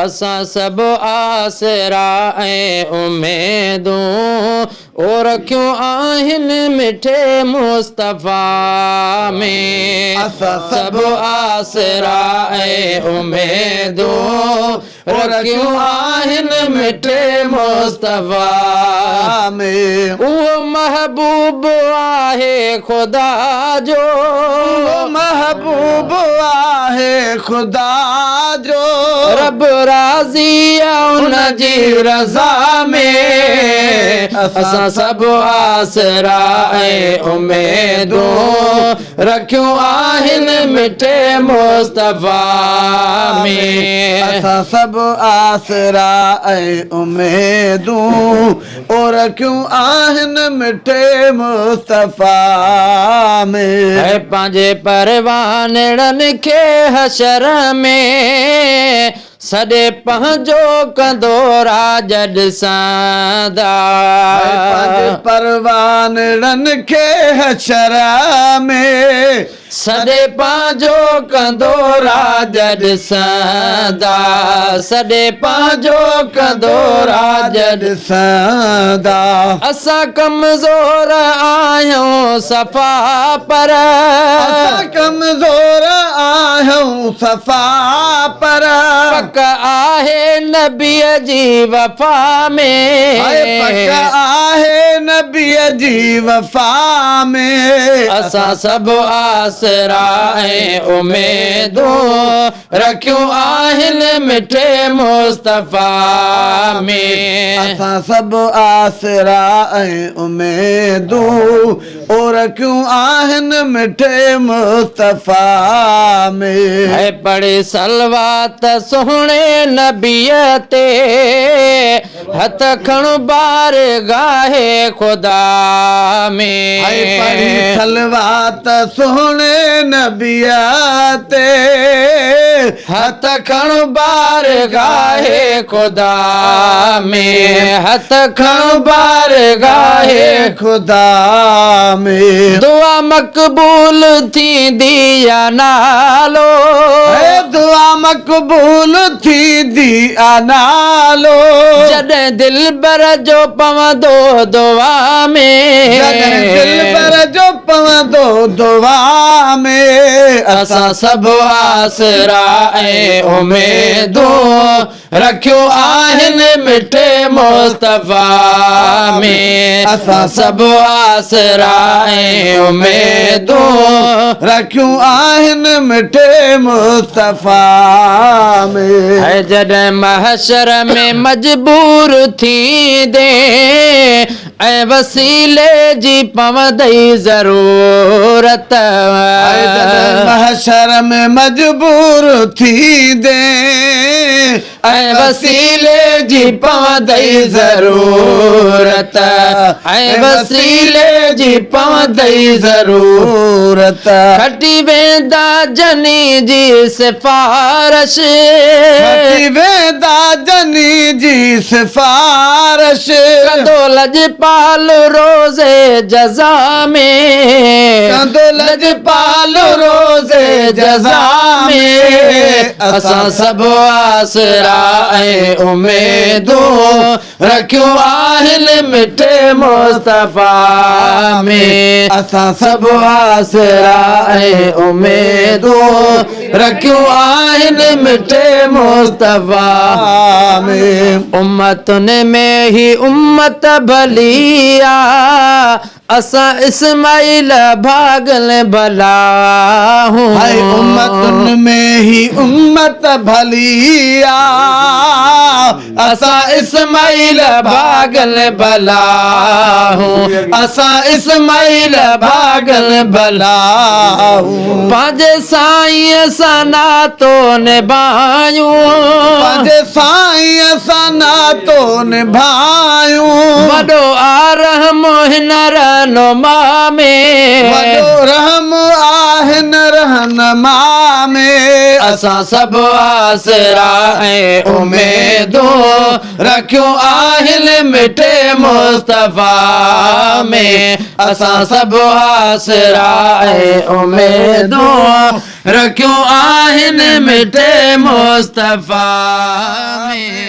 असां सभु आसरा ऐं उमेदूं ओ रखियूं आहिनि मिठे मुस्तफ़ा में असां सभु आसरा ऐं उमेदूं रखियूं आहिनि मिठे मुस्तफ़ा में उहो महबूब आहे ख़ुदा जो महबूब आहे ख़ुदा जो रब राज़ी उन जी रज़ा में असां सभु आसरा ऐं उमेदूं रखियूं आहिनि मिठे मुस्तफ़ा में असां सभु आसरा ऐं उमेदूं रखियूं आहिनि मिठे मुस्तफ़ा में पंहिंजे परवानड़नि खे हशर में सॾे पंहिंजो कंदो राज ॾिसंदा परवानड़नि खे हशर में सॾे पंहिंजो कंदो राज ॾिसंदा सॾे पंहिंजो कंदो राज ॾिसंदा असां कमज़ोर आहियूं सफ़ा पर कमज़ोर आहियूं सफ़ा पर पक आहे नबीअ जी वफ़ा में पक आहे नबीअ जी वफ़ा में असां सभु आसरा ऐं उमेदूं रखियूं आहिनि मिठे मुस्तफ़ा में असां सभु आसरा ऐं उमेदूं रखियूं आहिनि मिठे मुस्तफ़ा में पढ़े सलवात सुहिणे नबीअ ते हथ खणो बार गाहे ख़ुदा में पढ़ी सलवात सुहिणे नबीअ ते हथ खणो बार गाहे ख़ुदा में हथ खणो बार गाहे ख़ुदा में दुआ मक़बूल थींदी या नालो दुआ मक़बूल थींदी आ नालो जॾहिं दिलबर जो पवंदो दुआ में जॾहिं दिलबर जो पवंदो दुआ में असां सभु आसरा ऐं उमेदूं रखियूं आहिनि मिठे मुस्तफ़ा में असां सभु आसरा ऐं उमेदूं रखियूं आहिनि मिठे मुस्तफ़ा में जॾहिं महशर में मजबूर थींदे ऐं वसीले जी पवंदई ज़रूरत महशर में मजबूर थींदे ऐं वसीले जी पवंदई ज़रूरत ऐं वसीले जी पवंदई ज़रूरत खटी वेंदा जनी जी सिफारिश खटी वेंदा जनी जी सिफारिश कंदो लजपाल रोज़े जज़ा में कंदो लजपाल रोज़े जज़ा में असां सभु आसरा ऐं उमेदूं रखियूं आहिनि मिठे मुस्तफ़ा में असां सभु आसरा ऐं उमेदूं रखियूं आहिनि मिठे मुस्तफ़ा में उम्मतुनि में ही उम्मत भली आ असां इस्माइल भागल भला हूं उम्मतुनि में ही उम्मत भली आ असां इस्माइल भागल भला हूं असां इस्माइल भागल भला हूं पंहिंजे साईं सां नातो निभायूं पंहिंजे साईं सां नातो निभायूं वॾो आरहम हिनर रहनुमा में वॾो रहम आहिनि रहनुमा में असां सभु आसरा ऐं उमेदूं रखियूं आहिनि मिठे मुस्तफ़ा में असां सभु आसरा ऐं उमेदूं रखियूं आहिनि मिठे मुस्तफ़ा में